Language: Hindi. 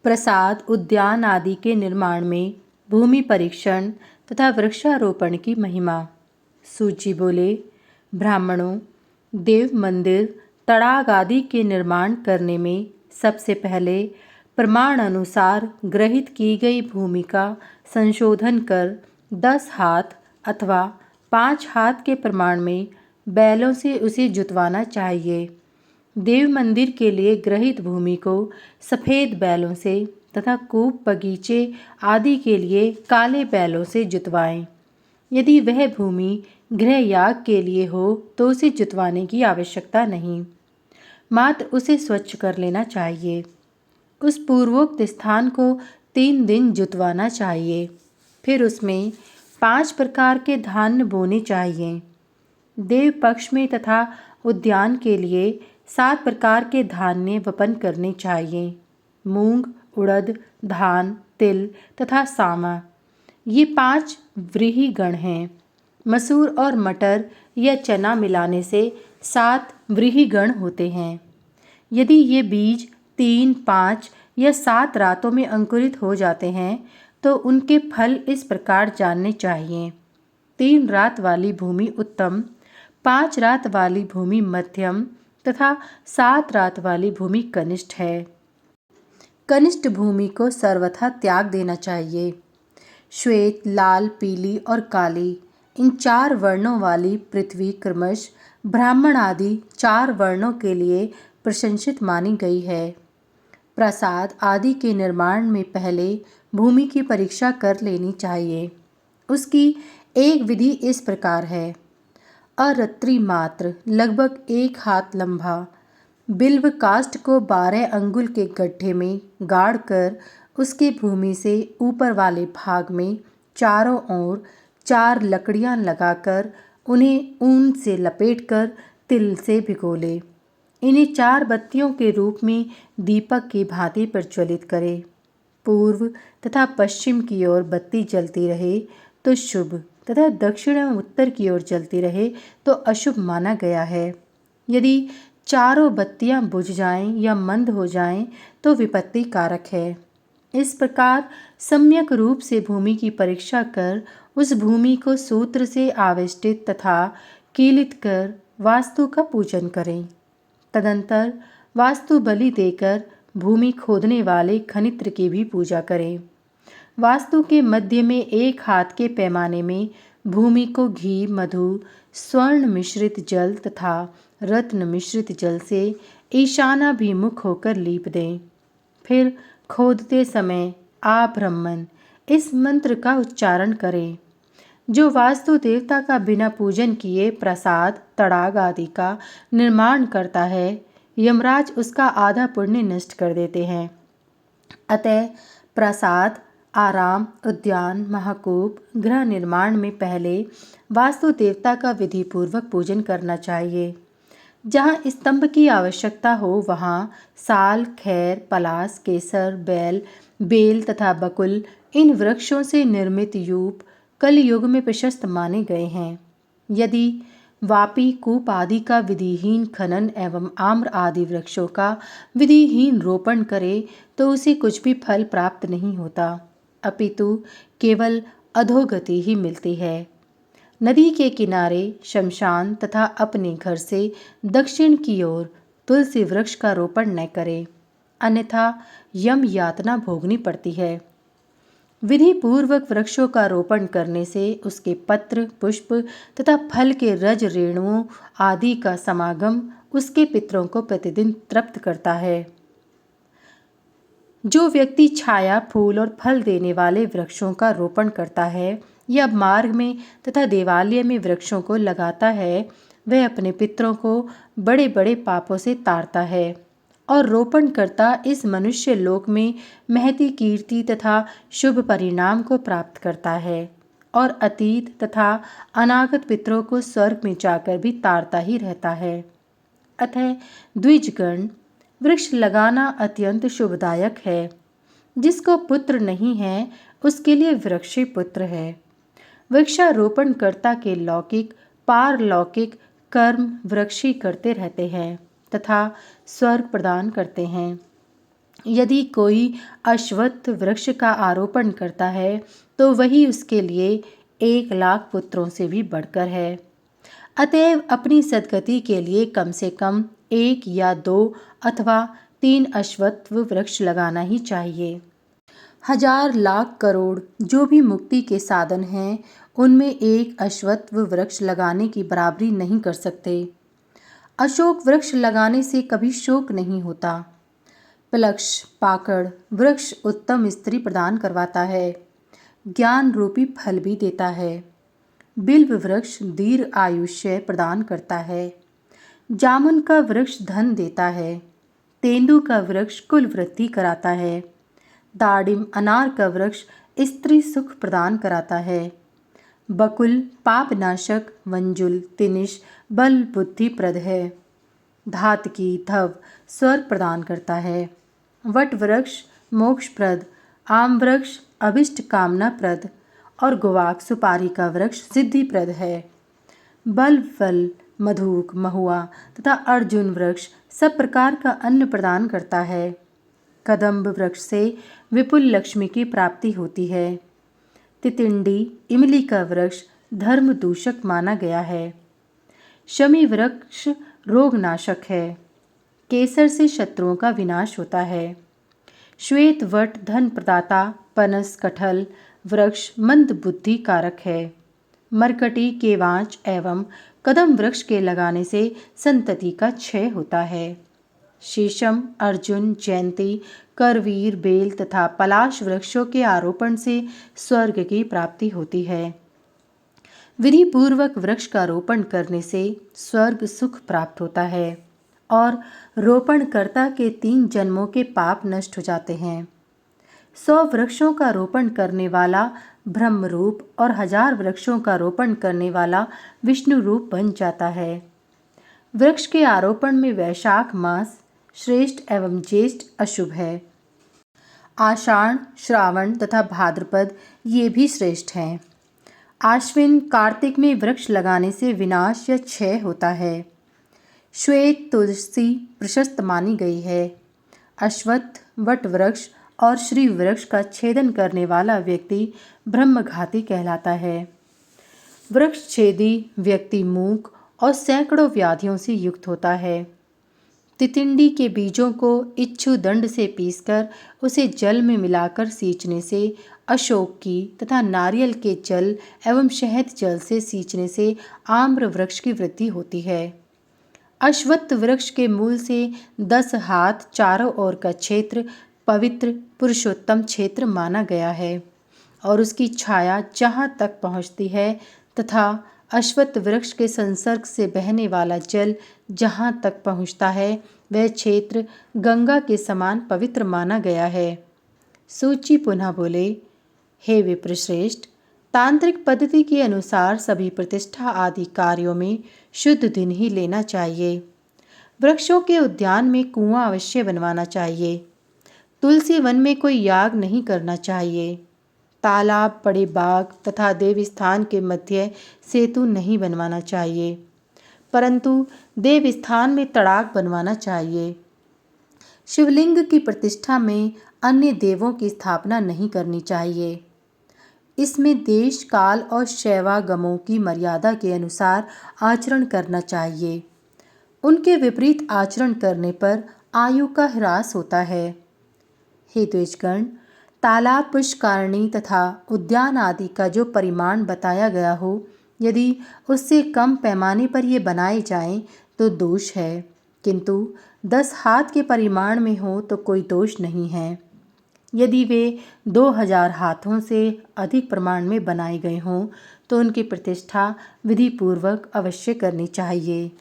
प्रसाद, उद्यान आदि के निर्माण में भूमि परीक्षण तथा वृक्षारोपण की महिमा। सूत जी बोले, ब्राह्मणों, देव मंदिर, तड़ाग आदि के निर्माण करने में सबसे पहले प्रमाण अनुसार ग्रहित की गई भूमि का संशोधन कर 10 हाथ अथवा 5 हाथ के प्रमाण में बैलों से उसे जुतवाना चाहिए। देव मंदिर के लिए ग्रहित भूमि को सफ़ेद बैलों से तथा कूप, बगीचे आदि के लिए काले बैलों से जुतवाएं। यदि वह भूमि गृह याग के लिए हो तो उसे जुतवाने की आवश्यकता नहीं, मात्र उसे स्वच्छ कर लेना चाहिए। उस पूर्वोक्त स्थान को 3 दिन जुतवाना चाहिए। फिर उसमें 5 प्रकार के धान्य बोने चाहिए। देव पक्ष में तथा उद्यान के लिए 7 प्रकार के धान्य वपन करने चाहिए। मूंग, उड़द, धान, तिल तथा सामा, ये 5 व्रीहि गण हैं। मसूर और मटर या चना मिलाने से 7 व्रीहि गण होते हैं। यदि ये बीज 3, 5 या 7 रातों में अंकुरित हो जाते हैं तो उनके फल इस प्रकार जानने चाहिए। 3 रात वाली भूमि उत्तम, 5 रात वाली भूमि मध्यम तथा 7 रात वाली भूमि कनिष्ठ है। कनिष्ठ भूमि को सर्वथा त्याग देना चाहिए। श्वेत, लाल, पीली और काली, इन 4 वर्णों वाली पृथ्वी क्रमश ब्राह्मण आदि 4 वर्णों के लिए प्रशंसित मानी गई है। प्रासाद आदि के निर्माण में पहले भूमि की परीक्षा कर लेनी चाहिए। उसकी एक विधि इस प्रकार है। अरत्री मात्र लगभग 1 हाथ लंबा बिल्व काष्ठ को 12 अंगुल के गड्ढे में गाड़ कर उसके भूमि से ऊपर वाले भाग में चारों ओर 4 लकड़ियां लगाकर उन्हें ऊन से लपेटकर तिल से भिगो ले। इन्हें 4 बत्तियों के रूप में दीपक की भांति प्रज्वलित करे। पूर्व तथा पश्चिम की ओर बत्ती जलती रहे तो शुभ तथा दक्षिण एवं उत्तर की ओर जलती रहे तो अशुभ माना गया है। यदि चारों बत्तियां बुझ जाएं या मंद हो जाएं तो विपत्ति कारक है। इस प्रकार सम्यक रूप से भूमि की परीक्षा कर उस भूमि को सूत्र से आवेष्टित तथा कीलित कर वास्तु का पूजन करें। तदंतर वास्तु बलि देकर भूमि खोदने वाले खनित्र की भी पूजा करें। वास्तु के मध्य में 1 हाथ के पैमाने में भूमि को घी, मधु, स्वर्ण मिश्रित जल तथा रत्न मिश्रित जल से ईशानाभिमुख होकर लीप दें। फिर खोदते समय आ ब्रह्मन इस मंत्र का उच्चारण करें। जो वास्तु देवता का बिना पूजन किए प्रसाद, तड़ाग आदि का निर्माण करता है, यमराज उसका आधा पुण्य नष्ट कर देते हैं। अतः प्रसाद, आराम, उद्यान, महाकूप, गृह निर्माण में पहले वास्तु देवता का विधि पूर्वक पूजन करना चाहिए। जहाँ स्तंभ की आवश्यकता हो वहाँ साल, खैर, पलास, केसर, बेल तथा बकुल इन वृक्षों से निर्मित यूप कलयुग में प्रशस्त माने गए हैं। यदि वापी, कूप आदि का विधिहीन खनन एवं आम्र आदि वृक्षों का विधिहीन रोपण करे तो उसे कुछ भी फल प्राप्त नहीं होता, अपितु केवल अधोगति ही मिलती है। नदी के किनारे शमशान तथा अपने घर से दक्षिण की ओर तुलसी वृक्ष का रोपण न करें, अन्यथा यम यातना भोगनी पड़ती है। विधि पूर्वक वृक्षों का रोपण करने से उसके पत्र, पुष्प तथा फल के रज रेणुओं आदि का समागम उसके पितरों को प्रतिदिन तृप्त करता है। जो व्यक्ति छाया, फूल और फल देने वाले वृक्षों का रोपण करता है या मार्ग में तथा देवालय में वृक्षों को लगाता है, वह अपने पितरों को बड़े बड़े पापों से तारता है और रोपणकर्ता इस मनुष्य लोक में महती कीर्ति तथा शुभ परिणाम को प्राप्त करता है और अतीत तथा अनागत पितरों को स्वर्ग में जाकर भी तारता ही रहता है। अतः द्विजगण, वृक्ष लगाना अत्यंत शुभदायक है। जिसको पुत्र नहीं है उसके लिए वृक्ष ही पुत्र है। वृक्षारोपणकर्ता के लौकिक, पारलौकिक कर्म वृक्ष ही करते रहते हैं तथा स्वर्ग प्रदान करते हैं। यदि कोई अश्वत्थ वृक्ष का आरोपण करता है तो वही उसके लिए 1,00,000 पुत्रों से भी बढ़कर है। अतएव अपनी सद्गति के लिए कम से कम 1 या 2 अथवा 3 अश्वत्थ वृक्ष लगाना ही चाहिए। 1,000 लाख करोड़ जो भी मुक्ति के साधन हैं, उनमें एक अश्वत्थ वृक्ष लगाने की बराबरी नहीं कर सकते। अशोक वृक्ष लगाने से कभी शोक नहीं होता। पलक्ष पाकड़ वृक्ष उत्तम स्त्री प्रदान करवाता है, ज्ञान रूपी फल भी देता है। बिल्व वृक्ष दीर्घ आयुष्य प्रदान करता है। जामुन का वृक्ष धन देता है। तेंदू का वृक्ष कुल वृद्धि कराता है। दाडिम अनार का वृक्ष स्त्री सुख प्रदान कराता है। बकुल पापनाशक, मंजुल तिनिश बल बुद्धिप्रद है। धातकी धव स्वर्ग प्रदान करता है। वट वृक्ष मोक्षप्रद, आम वृक्ष अभिष्ट कामना प्रद और गुवाक सुपारी का वृक्ष सिद्धिप्रद है। बल फल मधुक महुआ तथा अर्जुन वृक्ष सब प्रकार का अन्न प्रदान करता है। कदम्ब वृक्ष से विपुल लक्ष्मी की प्राप्ति होती है। तितिंडी इमली का वृक्ष धर्म दूषक माना गया है। शमी वृक्ष रोगनाशक है। केसर से शत्रुओं का विनाश होता है। श्वेत वट धन प्रदाता, पनस कटहल वृक्ष मंद बुद्धि कारक है। मरकटी केवांच एवं कदम वृक्ष के लगाने से संतति का क्षय होता है। शीशम, अर्जुन, जयंती, करवीर, बेल तथा पलाश वृक्षों के आरोपण से स्वर्ग की प्राप्ति होती है। विधि पूर्वक वृक्ष का रोपण करने से स्वर्ग सुख प्राप्त होता है और रोपणकर्ता के 3 जन्मों के पाप नष्ट हो जाते हैं। 100 वृक्षों का रोपण करने वाला ब्रह्म रूप और 1000 वृक्षों का रोपण करने वाला विष्णु रूप बन जाता है। वृक्ष के आरोपण में वैशाख मास श्रेष्ठ एवं ज्येष्ठ अशुभ है। आषाढ़, श्रावण तथा भाद्रपद ये भी श्रेष्ठ हैं। आश्विन कार्तिक में वृक्ष लगाने से विनाश या क्षय होता है। श्वेत तुलसी प्रशस्त मानी गई है। अश्वत्थ, वट वृक्ष और श्री वृक्ष का छेदन करने वाला व्यक्ति ब्रह्मघाती कहलाता है। वृक्ष छेदी व्यक्ति मूक और सैकड़ों व्याधियों से युक्त होता है। तितिंडी के बीजों को इच्छु दंड से पीसकर उसे जल में मिलाकर सींचने से, अशोक की तथा नारियल के जल एवं शहद जल से सींचने से आम्र वृक्ष की वृद्धि होती है। अश्वत्थ वृक्ष के मूल से 10 हाथ चारों ओर का क्षेत्र पवित्र पुरुषोत्तम क्षेत्र माना गया है और उसकी छाया जहाँ तक पहुँचती है तथा अश्वत्थ वृक्ष के संसर्ग से बहने वाला जल जहाँ तक पहुँचता है वह क्षेत्र गंगा के समान पवित्र माना गया है। सूची पुनः बोले, हे विप्रश्रेष्ठ, तांत्रिक पद्धति के अनुसार सभी प्रतिष्ठा आदि कार्यों में शुद्ध दिन ही लेना चाहिए। वृक्षों के उद्यान में कुआं अवश्य बनवाना चाहिए। तुलसी वन में कोई याग नहीं करना चाहिए। तालाब, बड़े बाग तथा देवस्थान के मध्य सेतु नहीं बनवाना चाहिए, परंतु देवस्थान में तड़ाग बनवाना चाहिए। शिवलिंग की प्रतिष्ठा में अन्य देवों की स्थापना नहीं करनी चाहिए। इसमें देश काल और शैवागमों की मर्यादा के अनुसार आचरण करना चाहिए। उनके विपरीत आचरण करने पर आयु का ह्रास होता है। हे द्विजगण, तालाब, पुष्करणी तथा उद्यान आदि का जो परिमाण बताया गया हो, यदि उससे कम पैमाने पर ये बनाए जाएं तो दोष है, किंतु 10 हाथ के परिमाण में हो तो कोई दोष नहीं है। यदि वे 2000 हाथों से अधिक प्रमाण में बनाए गए हों तो उनकी प्रतिष्ठा विधि पूर्वक अवश्य करनी चाहिए।